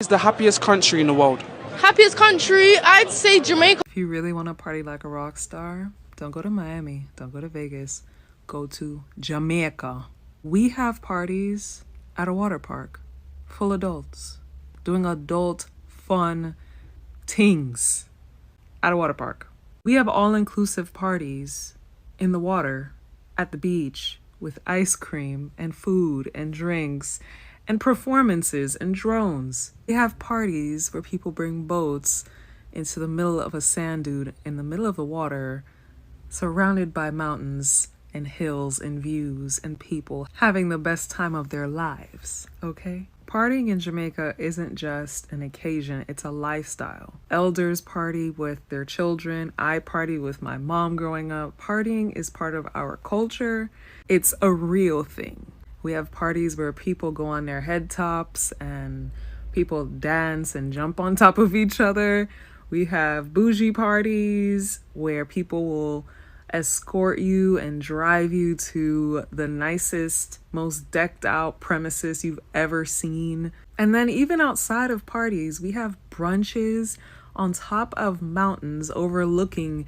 Is the happiest country in the world? Happiest country, I'd say Jamaica. If you really want to party like a rock star, don't go to Miami, don't go to Vegas, go to Jamaica. We have parties at a water park, full adults, doing adult fun things at a water park. We have all-inclusive parties in the water, at the beach, with ice cream and food and drinks and performances and drones. We have parties where people bring boats into the middle of a sand dune in the middle of the water, surrounded by mountains and hills and views and people having the best time of their lives, okay? Partying in Jamaica isn't just an occasion, it's a lifestyle. Elders party with their children. I party with my mom growing up. Partying is part of our culture. It's a real thing. We have parties where people go on their head tops and people dance and jump on top of each other. We have bougie parties where people will escort you and drive you to the nicest, most decked out premises you've ever seen. And then even outside of parties, we have brunches on top of mountains overlooking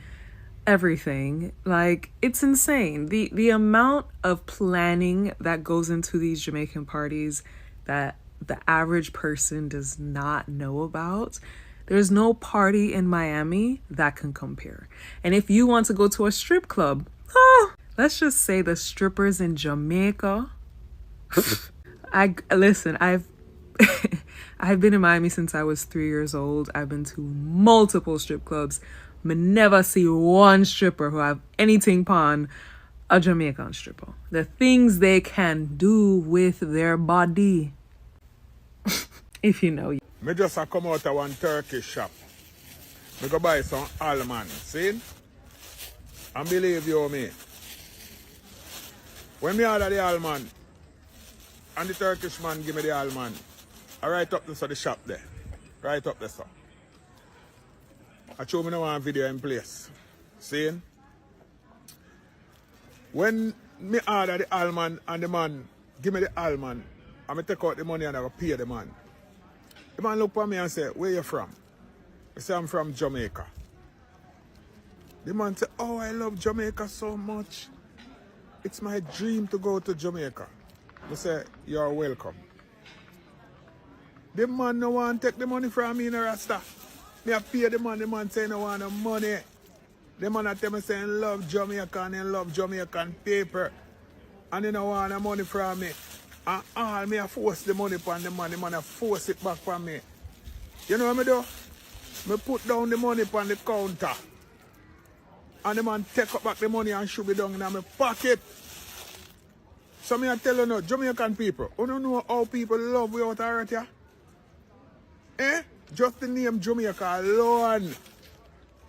everything. Like, it's insane. The amount of planning that goes into these Jamaican parties that the average person does not know about. There's no party in Miami that can compare. And if you want to go to a strip club, let's just say the strippers in Jamaica. I've been in Miami since I was 3 years old. I've been to multiple strip clubs. I never see one stripper who have anything upon a Jamaican stripper. The things they can do with their body. If you know. Me just come out of one Turkish shop. Me go buy some almond, see? And believe you me, when me order the almond, and the Turkish man give me the almond, I write up this at the shop there. Right up there, sir. I show me now one video in place. See? When me order the almond and the man give me the almond, and me take out the money and I go pay the man. The man look at me and say, where you from? I say, I'm from Jamaica. The man say, oh, I love Jamaica so much. It's my dream to go to Jamaica. I say, you're welcome. The man no want to take the money from me in a rasta. Me I pay the man say no want no money. The man I tell me saying love Jamaica and he love Jamaican paper. And he no want no money from me. And all me I force the money upon the man I force it back from me. You know what me do? Me put down the money upon the counter. And the man take up back the money and shoot it down in my pocket. So me I tell you now, Jamaican people, you don't know how people love without hurt ya? Eh? Just the name Jamaica alone.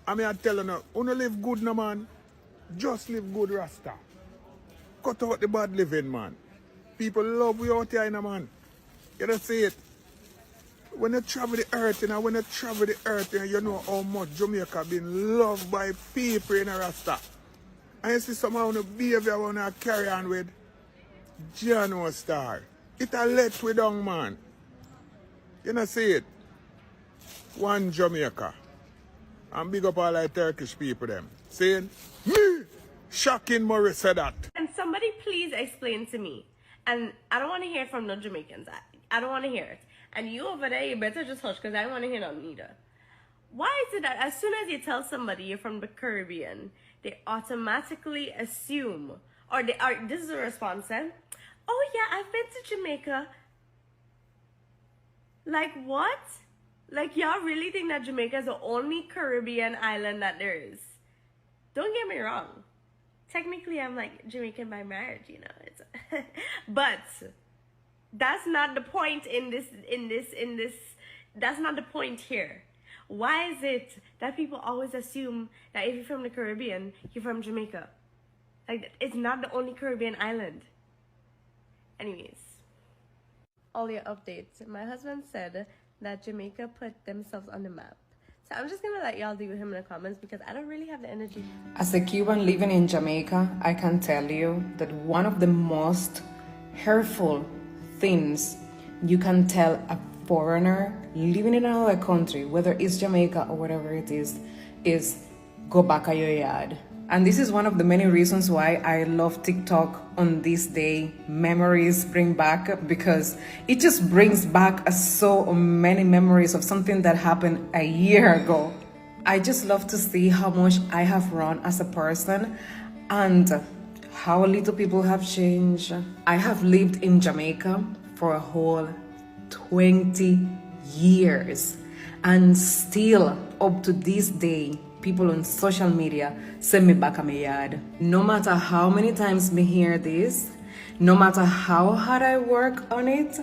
I mean I tell you now, you don't live good no man. Just live good Rasta. Cut out the bad living man. People love we out here, man. You don't see it. When you travel the earth, you know how much Jamaica been loved by people in a Rasta. And you see someone who behavior want to carry on with Jano Star. It a let we down, man. You don't see it. One Jamaica. And big up all like Turkish people them. Saying, me, shocking Morris said that. Can somebody please explain to me? And I don't want to hear from no Jamaicans. I don't want to hear it. And you over there, you better just hush because I don't want to hear none either. Why is it that as soon as you tell somebody you're from the Caribbean, they automatically assume, or they are, this is a response, oh yeah, I've been to Jamaica. Like what? Like y'all really think that Jamaica is the only Caribbean island that there is? Don't get me wrong. Technically, I'm like Jamaican by marriage, you know. It's but that's not the point in this. That's not the point here. Why is it that people always assume that if you're from the Caribbean, you're from Jamaica? Like, it's not the only Caribbean island. Anyways, all your updates. My husband said that Jamaica put themselves on the map. So I'm just gonna let y'all deal with him in the comments because I don't really have the energy. As a Cuban living in Jamaica, I can tell you that one of the most hurtful things you can tell a foreigner living in another country, whether it's Jamaica or whatever it is go back a your yard. And this is one of the many reasons why I love TikTok on this day. Memories bring back, because it just brings back so many memories of something that happened a year ago. I just love to see how much I have grown as a person and how little people have changed. I have lived in Jamaica for a whole 20 years, and still up to this day, people on social media send me back a my yard. No matter how many times me hear this, no matter how hard I work on it,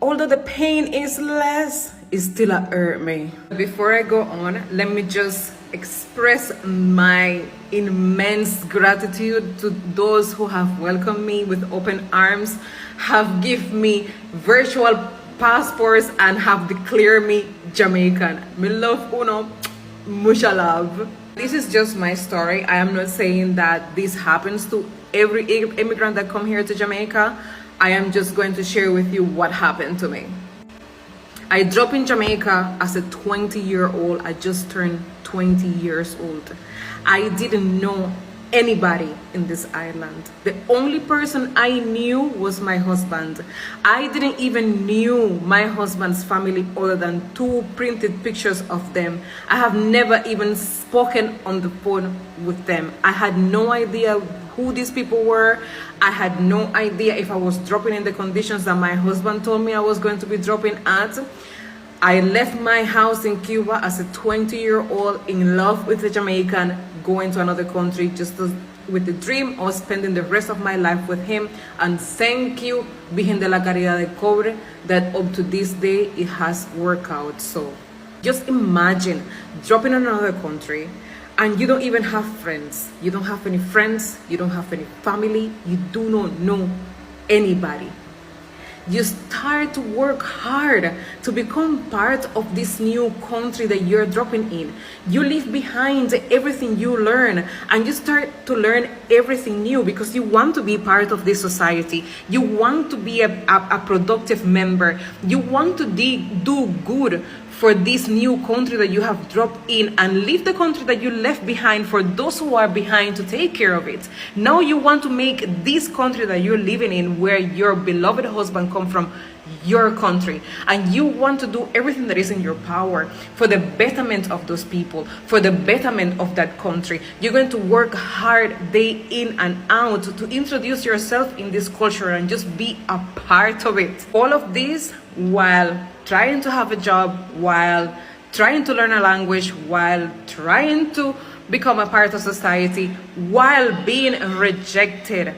although the pain is less, it still hurt me. Before I go on, let me just express my immense gratitude to those who have welcomed me with open arms, have given me virtual passports, and have declared me Jamaican. Me love uno. Mucha love. This is just my story. I am not saying that this happens to every immigrant that come here to Jamaica. I am just going to share with you what happened to me. I dropped in Jamaica as a 20-year-old. I just turned 20 years old. I didn't know anybody in this island. The only person I knew was my husband. I didn't even knew my husband's family other than 2 printed pictures of them. I have never even spoken on the phone with them. I had no idea who these people were. I had no idea if I was dropping in the conditions that my husband told me I was going to be dropping at. I left my house in Cuba as a 20-year-old in love with a Jamaican, going to another country with the dream of spending the rest of my life with him. And thank you, Virgen de la Caridad de Cobre, that up to this day it has worked out. So just imagine dropping in another country and you don't even have friends. You don't have any friends, you don't have any family, you do not know anybody. You start to work hard to become part of this new country that you're dropping in. You leave behind everything you learn, and you start to learn everything new because you want to be part of this society. You want to be a productive member. You want to do good for this new country that you have dropped in, and leave the country that you left behind for those who are behind to take care of it. Now you want to make this country that you're living in, where your beloved husband come from, your country, and you want to do everything that is in your power for the betterment of those people, for the betterment of that country. You're going to work hard day in and out to introduce yourself in this culture and just be a part of it. All of this while trying to have a job, while trying to learn a language, while trying to become a part of society, while being rejected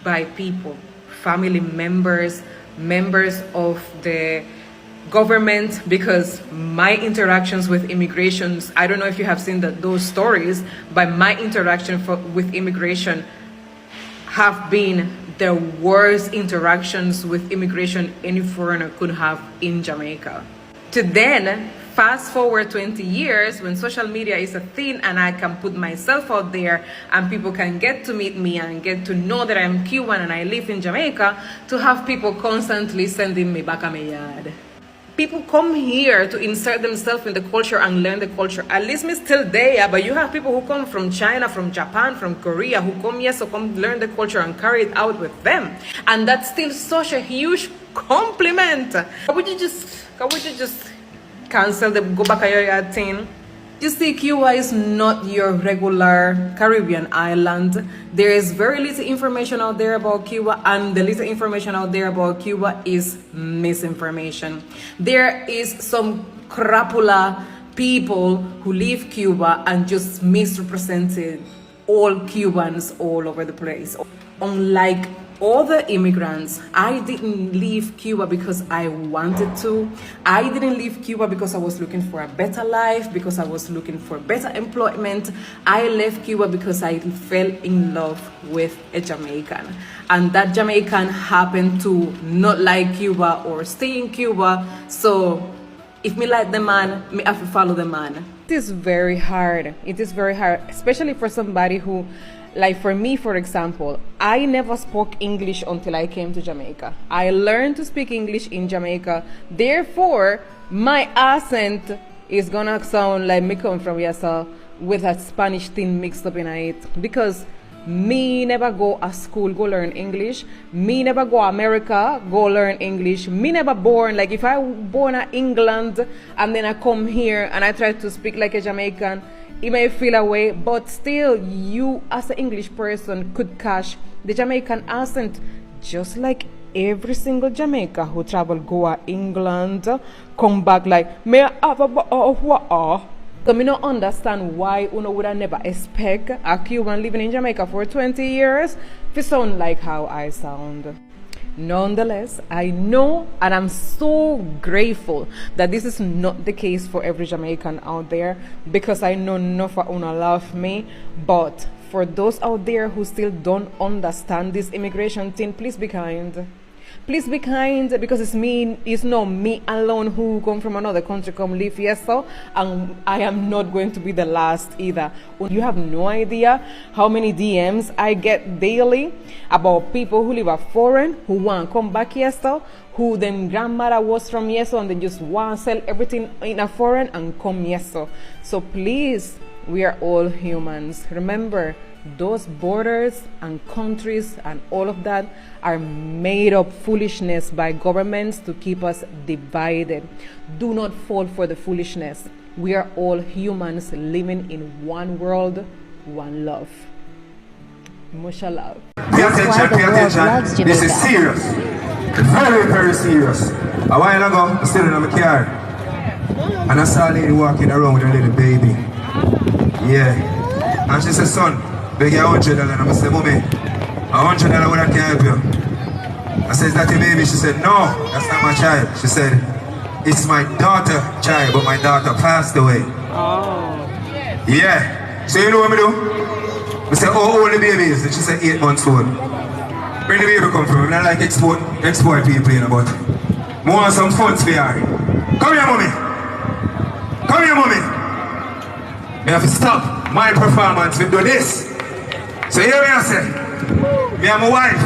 by people, family members, members of the government, because my interactions with immigrations, I don't know if you have seen those stories, but my interaction with immigration have been the worst interactions with immigration any foreigner could have in Jamaica. To then fast forward 20 years when social media is a thing and I can put myself out there and people can get to meet me and get to know that I'm Cuban and I live in Jamaica, to have people constantly sending me back a my yard. People come here to insert themselves in the culture and learn the culture. At least me still there, but you have people who come from China, from Japan, from Korea, who come here to come learn the culture and carry it out with them. And that's still such a huge compliment. How would you just cancel the go back a your yard thing? You see, Cuba is not your regular Caribbean island. There is very little information out there about Cuba, and the little information out there about Cuba is misinformation. There is some crapula people who leave Cuba and just misrepresented all Cubans all over the place. Unlike other immigrants, I didn't leave Cuba because I wanted to. I didn't leave Cuba because I was looking for a better life, because I was looking for better employment. I left Cuba because I fell in love with a Jamaican. And that Jamaican happened to not like Cuba or stay in Cuba. So if me like the man, me have to follow the man. It is very hard. It is very hard, especially for somebody who Like for me, for example, I never spoke English until I came to Jamaica. I learned to speak English in Jamaica. Therefore, my accent is gonna sound like me come from Yasa with a Spanish thing mixed up in it. Because me never go to school, go learn English. Me never go America, go learn English. Me never born, like if I born in England and then I come here and I try to speak like a Jamaican, it may feel away, but still you as an English person could catch the Jamaican accent, just like every single Jamaica who travel go to England, come back like, me have a so me don't understand why uno would have never expect a Cuban living in Jamaica for 20 years to sound like how I sound. Nonetheless, I know and I'm so grateful that this is not the case for every Jamaican out there, because I know enough of uno love me. But for those out there who still don't understand this immigration thing, please be kind. Please be kind, because it's not me alone who come from another country come live here, so and I am not going to be the last either. You have no idea how many DMs I get daily about people who live a foreign, who want to come back here, so who them grandmother was from here, so and they just want to sell everything in a foreign and come here, so please, we are all humans. Remember, those borders and countries and all of that are made up foolishness by governments to keep us divided. Do not fall for the foolishness. We are all humans living in one world, one love. Much love. Pay attention. This is serious. Very, very serious. A while ago, I was sitting in my car and I saw a lady walking around with a little baby. Yeah. And she said, son, they get $100. And I said, mommy, $100 would I can help you. I said, is that your baby? She said, no, that's not my child. She said, it's my daughter child, but my daughter passed away. Oh. Yeah. So you know what I do? I said, how old the baby is? And she said, 8 months old. Where the baby come from? I like export people, you know, but I want some funds for her. Come here, mommy. Come here, mommy. I have to stop my performance to do this. So here I say, me and my wife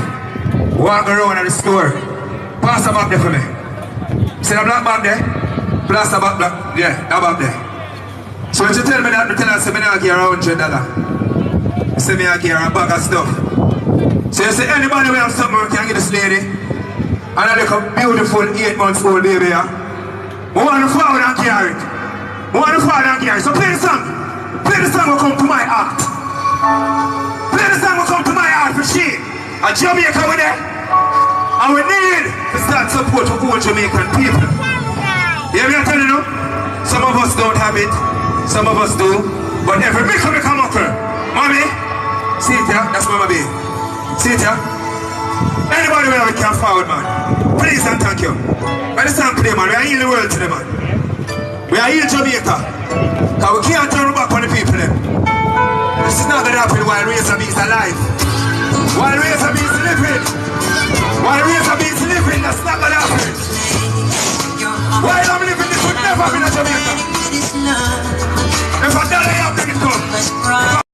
walk around at the store. Pass the back there for me. See the black bag there? Pass the back, yeah, that bag there. So when you tell me that, you tell her, say me not give her $100. You say me not give her a bag of stuff. So you say anybody will have something we can give this lady, and I look a beautiful 8 months old baby here. We want to forward and carry it. We want to forward and carry it. So play the song. Play the song will come to my heart. Play the song will come to my heart for she. A Jamaica with there. And we need to start support for all Jamaican people. You hear me telling you? Some of us don't have it. Some of us do. But every make a muckle. Mommy, see it here? That's Mama B. See it here? Anybody where we can forward, man. Please and thank you. When the song play, man, we are healing the world today, man. We are healing Jamaica. Because we can't turn back on the people then. This is not going to happen while Razor B is alive. While Razor B is living. While Razor B is living, that's not going to happen. While I'm living, this would never be in Jamaica. If I die, I have to get done.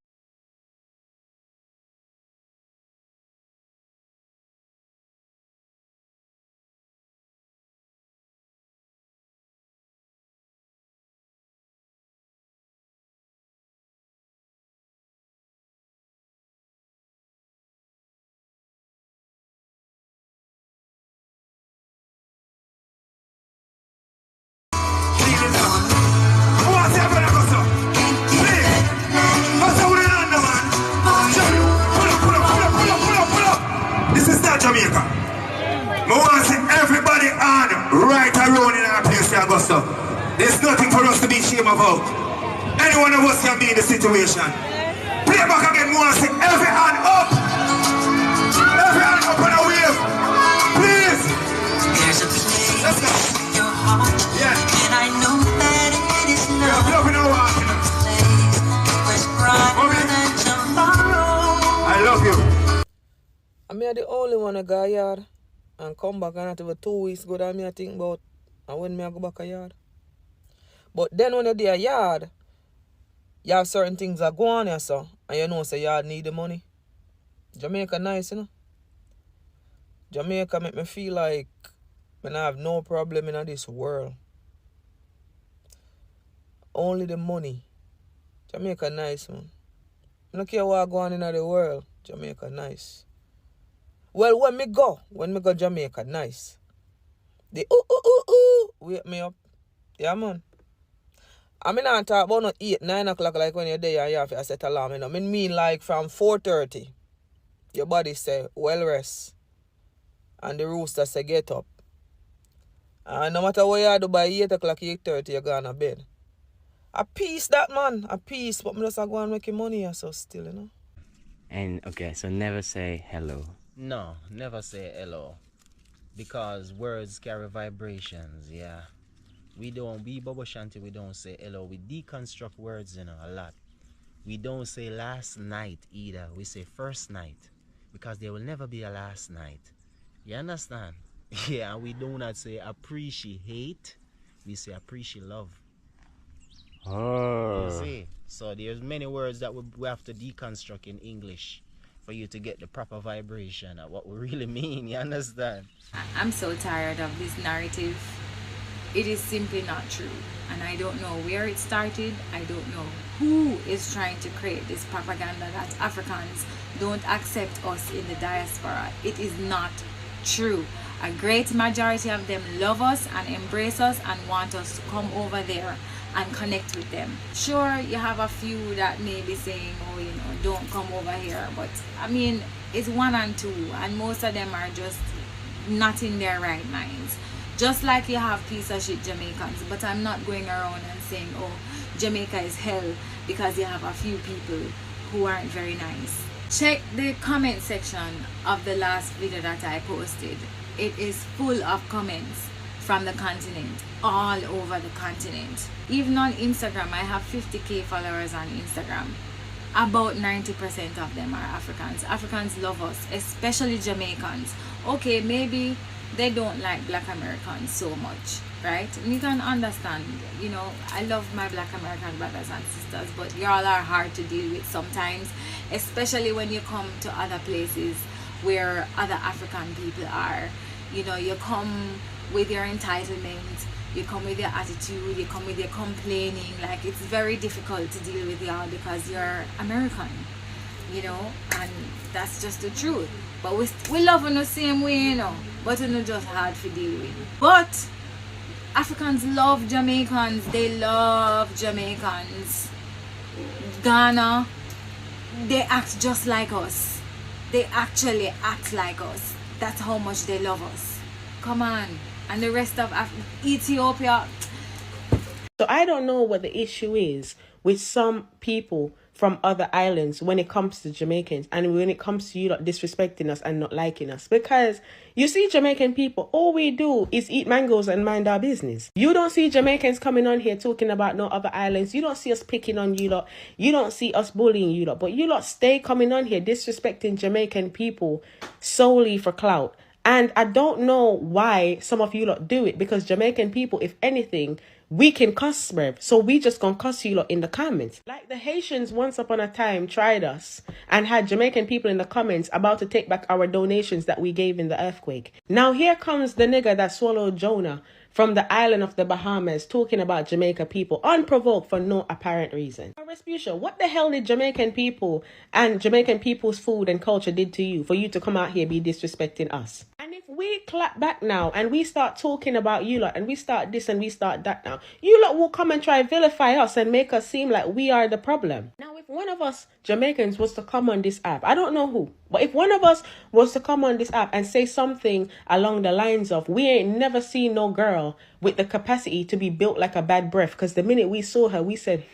Jamaica. I want to see everybody on right around in our place in Augusta. There's nothing for us to be ashamed about. Any one of us can be in the situation. Play back again. I want to see every hand up. Every hand up on a wave. Please. Let's go. Yeah. And I know that it is not. We're loving our heart. I love you. I'm the only one who go yard and come back and not even 2 weeks go that I think about and when I go back a yard. But then when you're there yard, You have certain things that go on here, so, and you know, say you need the money. Jamaica nice, you know. Jamaica make me feel like when I have no problem in this world. Only the money. Jamaica nice, man. I don't care what go on in the world. Jamaica nice. Well, when me go Jamaica, nice. The wake me up. Yeah, man. I mean, I talk about no 8, 9 o'clock like when you're there and you have to set alarm. You know? I mean like from 4:30. Your body say, well rest. And the rooster say, get up. And no matter what you do by 8 o'clock, 8:30, you're going to bed. A piece that, man. A piece. But me just go and make money so still, you know. And okay, so never say hello. No, never say hello. Because words carry vibrations, yeah. We Bobo Shanti, we don't say hello. We deconstruct words, you know, a lot. We don't say last night either. We say first night. Because there will never be a last night. You understand? Yeah, we do not say appreciate. We say appreciate love. Oh. You see? So there's many words that we have to deconstruct in English for you to get the proper vibration of what we really mean. You understand? I'm so tired of this narrative. It is simply not true. And I don't know where it started. I don't know who is trying to create this propaganda that Africans don't accept us in the diaspora. It is not true. A great majority of them love us and embrace us and want us to come over there and connect with them. Sure, you have a few that may be saying, oh, you know, don't come over here. But I mean, it's 1 and 2, and most of them are just not in their right minds. Just like you have piece of shit Jamaicans, but I'm not going around and saying, oh, Jamaica is hell because you have a few people who aren't very nice. Check the comment section of the last video that I posted. It is full of comments from the continent, all over the continent. Even on Instagram, I have 50k followers on Instagram. About 90% of them are Africans. Africans love us, especially Jamaicans. Okay, maybe they don't like Black Americans so much, right? And you can understand, you know, I love my Black American brothers and sisters, but y'all are hard to deal with sometimes, especially when you come to other places where other African people are. You know, you come with your entitlement, you come with your attitude, you come with your complaining. Like, it's very difficult to deal with y'all because you're American, you know, and that's just the truth. But we love in the same way, you know, but it's not just hard to deal with. But Africans love Jamaicans. They love Jamaicans. Ghana, they act just like us. They actually act like us. That's how much they love us. Come on. And the rest of Ethiopia. So I don't know what the issue is with some people from other islands when it comes to Jamaicans and when it comes to you not disrespecting us and not liking us. Because you see Jamaican people, all we do is eat mangoes and mind our business. You don't see Jamaicans coming on here talking about no other islands. You don't see us picking on you lot. You don't see us bullying you lot. But you lot stay coming on here disrespecting Jamaican people solely for clout. And I don't know why some of you lot do it, because Jamaican people, if anything, we can cuss, bruv. So we just gonna cuss you lot in the comments. Like the Haitians once upon a time tried us and had Jamaican people in the comments about to take back our donations that we gave in the earthquake. Now here comes the nigga that swallowed Jonah from the island of the Bahamas talking about Jamaica people unprovoked for no apparent reason. Respucia, what the hell did Jamaican people and Jamaican people's food and culture did to you for you to come out here be disrespecting us? And if we clap back now and we start talking about you lot and we start this and we start that now, you lot will come and try vilify us and make us seem like we are the problem. Now if one of us Jamaicans was to come on this app, I don't know who, but if one of us was to come on this app and say something along the lines of, we ain't never seen no girl with the capacity to be built like a bad breath, because the minute we saw her, we said,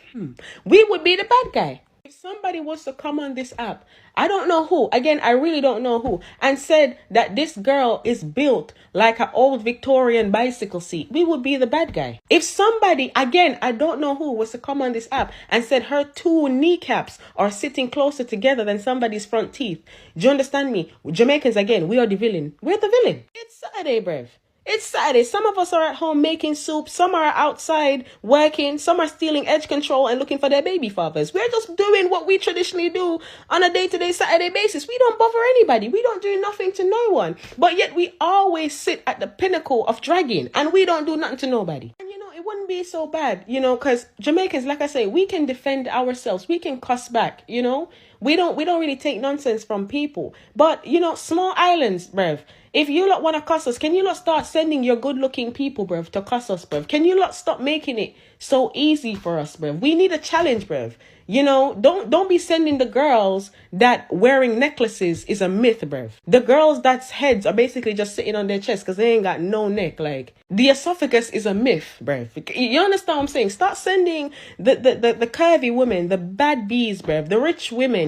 we would be the bad guy. If somebody was to come on this app, I don't know who, again, I really don't know who, and said that this girl is built like an old Victorian bicycle seat, we would be the bad guy. If somebody, again, I don't know who, was to come on this app and said her 2 kneecaps are sitting closer together than somebody's front teeth, do you understand me? Jamaicans, again, we are the villain. We're the villain. It's Saturday, bruv. It's Saturday. Some of us are at home making soup. Some are outside working. Some are stealing edge control and looking for their baby fathers. We're just doing what we traditionally do on a day-to-day Saturday basis. We don't bother anybody. We don't do nothing to no one. But yet we always sit at the pinnacle of dragging and we don't do nothing to nobody. And it wouldn't be so bad, because Jamaicans, like I say, we can defend ourselves. We can cuss back, We don't really take nonsense from people. But, small islands, bruv. If you lot want to cuss us, can you lot start sending your good-looking people, bruv, to cuss us, bruv? Can you lot stop making it so easy for us, bruv? We need a challenge, bruv. Don't be sending the girls that wearing necklaces is a myth, bruv. The girls that's heads are basically just sitting on their chest because they ain't got no neck. Like, the esophagus is a myth, bruv. You understand what I'm saying? Start sending the curvy women, the bad bees, bruv, the rich women,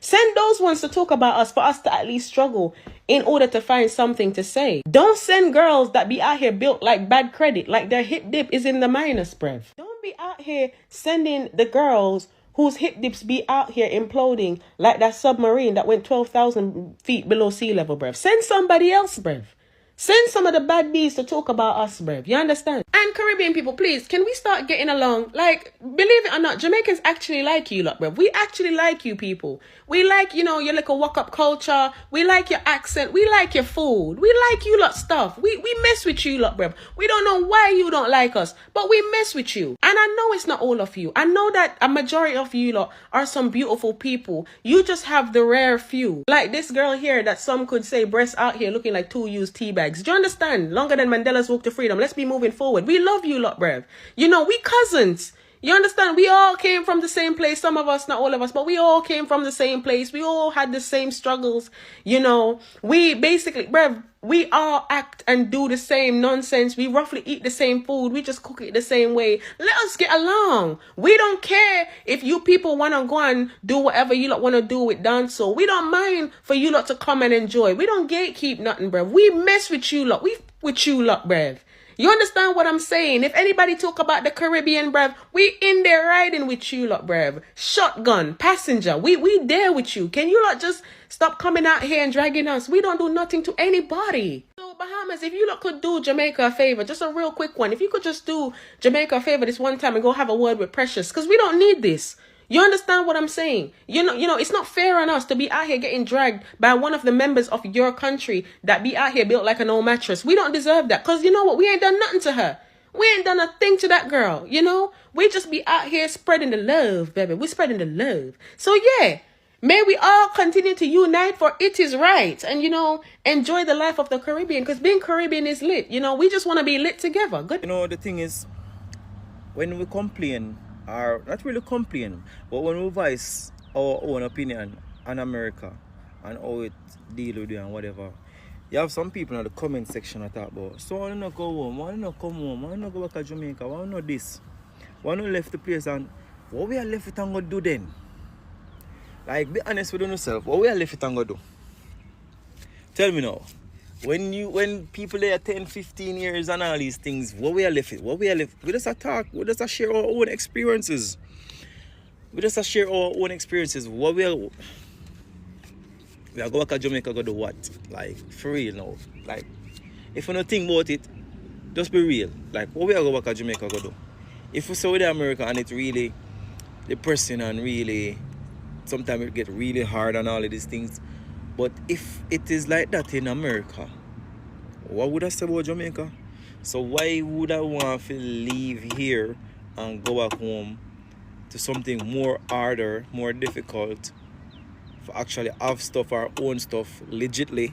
Send those ones to talk about us for us to at least struggle in order to find something to say. Don't send girls that be out here built like bad credit, like their hip dip is in the minus, bruv. Don't be out here sending the girls whose hip dips be out here imploding like that submarine that went 12,000 feet below sea level, bruv. Send somebody else, bruv. Send some of the bad bees to talk about us, bruv. You understand? And Caribbean people, please, can we start getting along? Like, believe it or not, Jamaicans actually like you lot, bruv. We actually like you people. We like, your little walk-up culture. We like your accent. We like your food. We like you lot stuff. We mess with you lot, bruv. We don't know why you don't like us, but we mess with you. And I know it's not all of you. I know that a majority of you lot are some beautiful people. You just have the rare few. Like this girl here that some could say breasts out here looking like 2 used tea bags. Do you understand? Longer than Mandela's walk to freedom. Let's be moving forward. We love you lot, bruv. We cousins. You understand? We all came from the same place. Some of us, not all of us, but we all came from the same place. We all had the same struggles. We basically, bruv, we all act and do the same nonsense. We roughly eat the same food. We just cook it the same way. Let us get along. We don't care if you people want to go and do whatever you lot want to do with dancehall. We don't mind for you lot to come and enjoy. We don't gatekeep nothing, bruv. We mess with you lot. We with you lot, bruv. You understand what I'm saying? If anybody talk about the Caribbean, bruv, we in there riding with you lot, bruv. Shotgun, passenger, we there with you. Can you lot just stop coming out here and dragging us? We don't do nothing to anybody. So Bahamas, if you lot could do Jamaica a favor, just a real quick one. If you could just do Jamaica a favor this one time and go have a word with Precious, because we don't need this. You understand what I'm saying? It's not fair on us to be out here getting dragged by one of the members of your country that be out here built like an old mattress. We don't deserve that. Because you know what? We ain't done nothing to her. We ain't done a thing to that girl. We just be out here spreading the love, baby. We're spreading the love. So yeah, may we all continue to unite for it is right. And, enjoy the life of the Caribbean. Because being Caribbean is lit. We just want to be lit together. Good. The thing is, when we complain, or not really complain, but when we voice our own opinion on America and how it deal with you and whatever, you have some people in the comment section that talk about, so why not go home, why not come home, why not go back to Jamaica, why not this, why not left the place, and what we are left with and go do then? Like, be honest with yourself, what we are left with and go do? Tell me now. When people there 10, 15 years and all these things, what we are left with? We just talk, we just share our own experiences. What we are go back to Jamaica, go do what? Like, for real now. Like, if you don't think about it, just be real. Like, what we are go back to Jamaica, go do? If we say with America and it's really depressing and really, sometimes it get really hard and all of these things. But if it is like that in America, what would I say about Jamaica? So why would I want to leave here and go back home to something more harder, more difficult, for actually have stuff, our own stuff, legitly?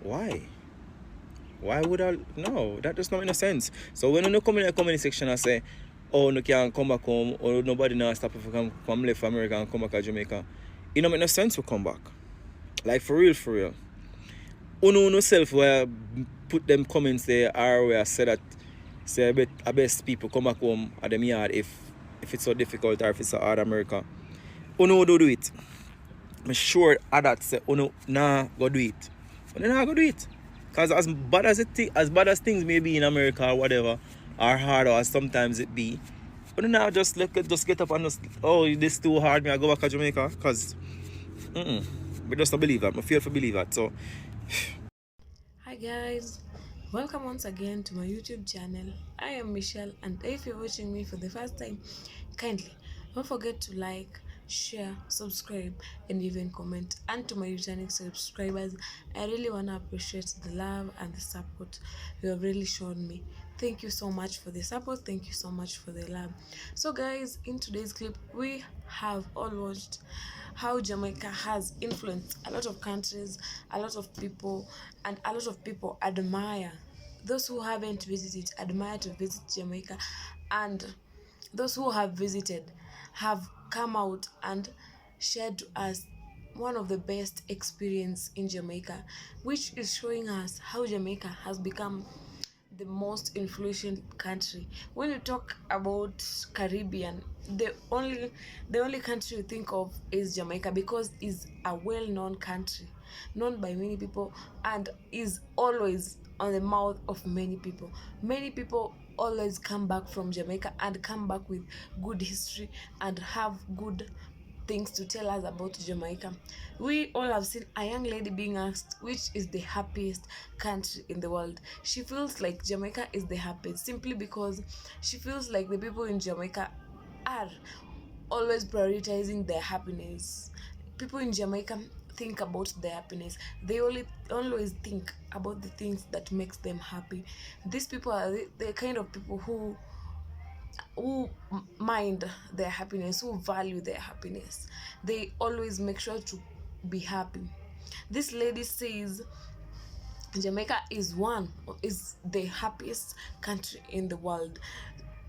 Why? Why would I? No, that does not make no sense. So when you come in the comment section and say, oh, no can come back home, or nobody now stop if you come left America and come back to Jamaica, it don't make no sense to come back. Like, for real. Uno self where put them comments there, or where I say that, say I best people come back home at them yard if it's so difficult or if it's so hard America. Uno do it. I'm sure that say uno nah go do it. Uno nah go do it. Because as bad as things may be in America or whatever, or harder as sometimes it be, but now just get up and just, oh, this too hard, me I go back to Jamaica, because we just don't believe that. I feel to believe that. So Hi guys, welcome once again to my YouTube channel. I am Michelle, and if you're watching me for the first time, kindly don't forget to like, share, subscribe, and even comment. And to my returning subscribers, I really want to appreciate the love and the support you have really shown me. Thank you so much for the support. Thank you so much for the love. So guys, in today's clip, we have all watched how Jamaica has influenced a lot of countries, a lot of people, and a lot of people admire. Those who haven't visited admire to visit Jamaica, and those who have visited have come out and shared to us one of the best experience in Jamaica, which is showing us how Jamaica has become the most influential country. When you talk about Caribbean, the only country you think of is Jamaica, because it's a well-known country, known by many people, and is always on the mouth of many people. Many people always come back from Jamaica and come back with good history and have good things to tell us about Jamaica. We all have seen a young lady being asked which is the happiest country in the world. She feels like Jamaica is the happiest simply because she feels like the people in Jamaica are always prioritizing their happiness. People in Jamaica think about their happiness. They always think about the things that makes them happy. These people are the kind of people who mind their happiness, who value their happiness. They always make sure to be happy. This lady says Jamaica is the happiest country in the world.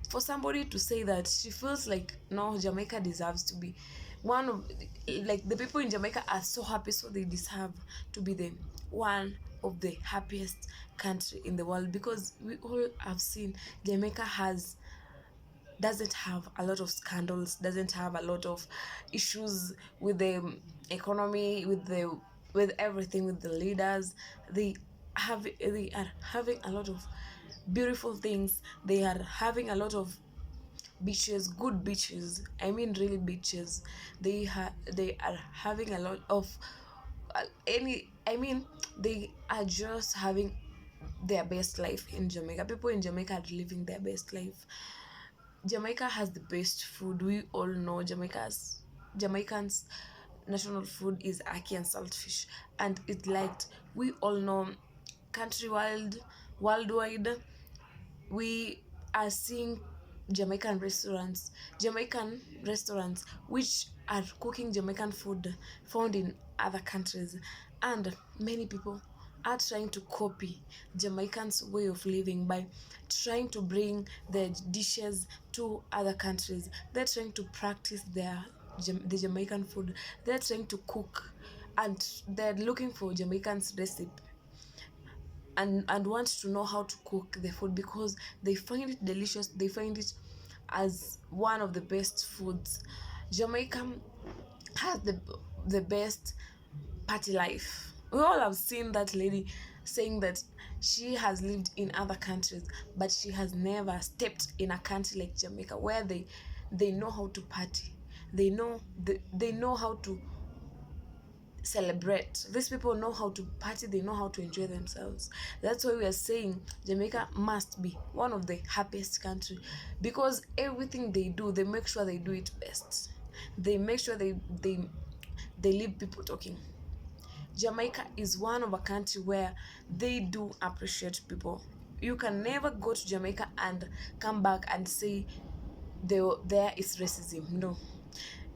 For somebody to say that, she feels like no, Jamaica deserves to be one of, like, the people in Jamaica are so happy, so they deserve to be the one of the happiest country in the world, because we all have seen Jamaica doesn't have a lot of scandals, doesn't have a lot of issues with the economy, with everything, with the leaders. They are having a lot of beautiful things. They are having a lot of beaches, good beaches. I mean, real beaches. They are having a lot of they are just having their best life in Jamaica. People in Jamaica are living their best life. Jamaica has the best food. We all know Jamaicans' national food is ackee and saltfish, and it's liked. We all know worldwide, we are seeing Jamaican restaurants which are cooking Jamaican food found in other countries, and many people are trying to copy Jamaicans' way of living by trying to bring their dishes to other countries. They're trying to practice the Jamaican food. They're trying to cook, and they're looking for Jamaicans' recipe and want to know how to cook the food because they find it delicious. They find it as one of the best foods. Jamaica has the best party life. We all have seen that lady saying that she has lived in other countries, but she has never stepped in a country like Jamaica, where they know how to party. They know how to celebrate. These people know how to party, they know how to enjoy themselves. That's why we are saying Jamaica must be one of the happiest country, because everything they do, they make sure they do it best. They make sure they leave people talking. Jamaica is one of a country where they do appreciate people. You can never go to Jamaica and come back and say there is racism. No.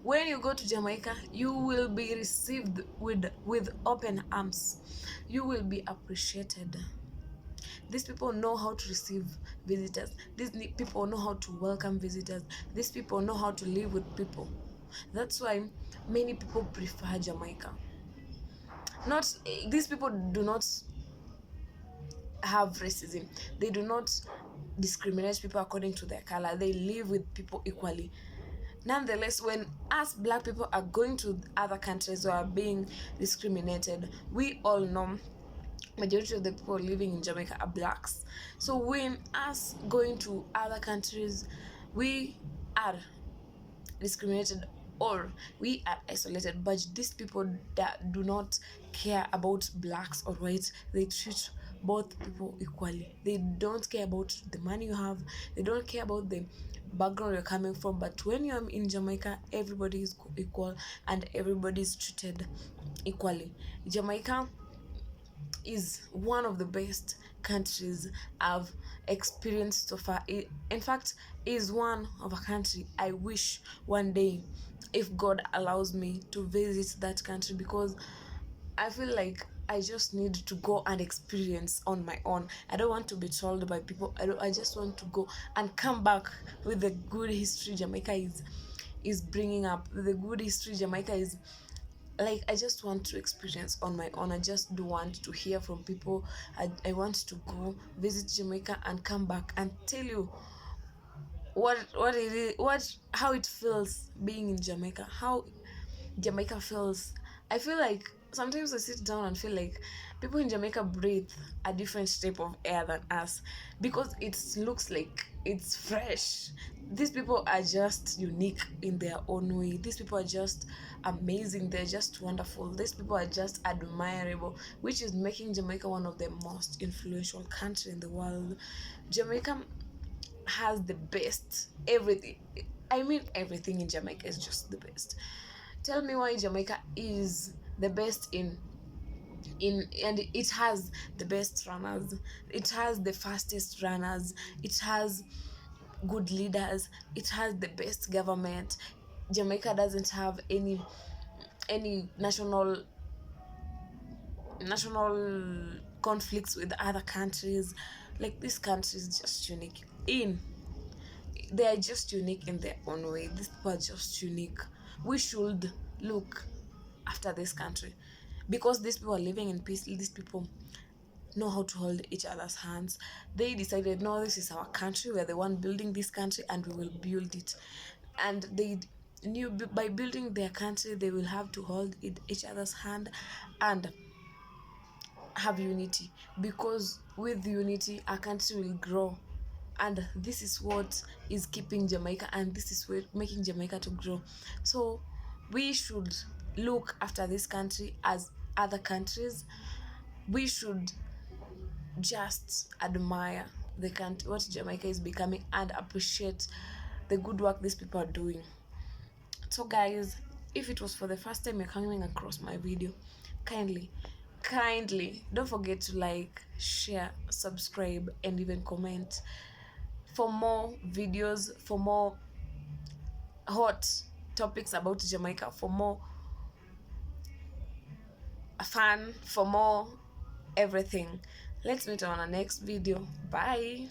When you go to Jamaica, you will be received with open arms. You will be appreciated. These people know how to receive visitors. These people know how to welcome visitors. These people know how to live with people. That's why many people prefer Jamaica. These people do not have racism. They do not discriminate people according to their color. They live with people equally. Nonetheless, when us black people are going to other countries or are being discriminated, we all know majority of the people living in Jamaica are blacks. So when us going to other countries, we are discriminated or we are isolated. But these people that do not care about blacks or whites, they treat both people equally. They don't care about the money you have, they don't care about the background you're coming from. But when you're in Jamaica, everybody is equal and everybody is treated equally. Jamaica is one of the best countries I've experienced so far. In fact, is one of a country I wish one day, if God allows me, to visit that country, because I feel like I just need to go and experience on my own. I don't want to be told by people. I just want to go and come back with the good history Jamaica is bringing up, the good history Jamaica is, like, I just want to experience on my own. I just do want to hear from people. I want to go visit Jamaica and come back and tell you what it is, how it feels being in Jamaica, how Jamaica feels. I feel like sometimes I sit down and feel like people in Jamaica breathe a different type of air than us, because it looks like it's fresh. These people are just unique in their own way. These people are just amazing. They're just wonderful. These people are just admirable, which is making Jamaica one of the most influential countries in the world. Jamaica has the best everything. I mean, everything in Jamaica is just the best. Tell me why Jamaica is the best in and it has the best runners, it has the fastest runners, it has good leaders, it has the best government. Jamaica doesn't have any national conflicts with other countries. Like, this country is just unique in they are just unique in their own way. These people are just unique. We should look after this country, because these people are living in peace. These people know how to hold each other's hands. They decided, no, this is our country, we're the one building this country and we will build it. And they knew by building their country they will have to hold each other's hand and have unity, because with unity our country will grow. And this is what is keeping Jamaica, and this is what making Jamaica to grow. So we should look after this country as other countries. We should just admire the country, what Jamaica is becoming, and appreciate the good work these people are doing. So guys, if it was for the first time you're coming across my video, kindly don't forget to like, share, subscribe, and even comment for more videos, for more hot topics about Jamaica, for more fun, for more everything. Let's meet on our next video. Bye.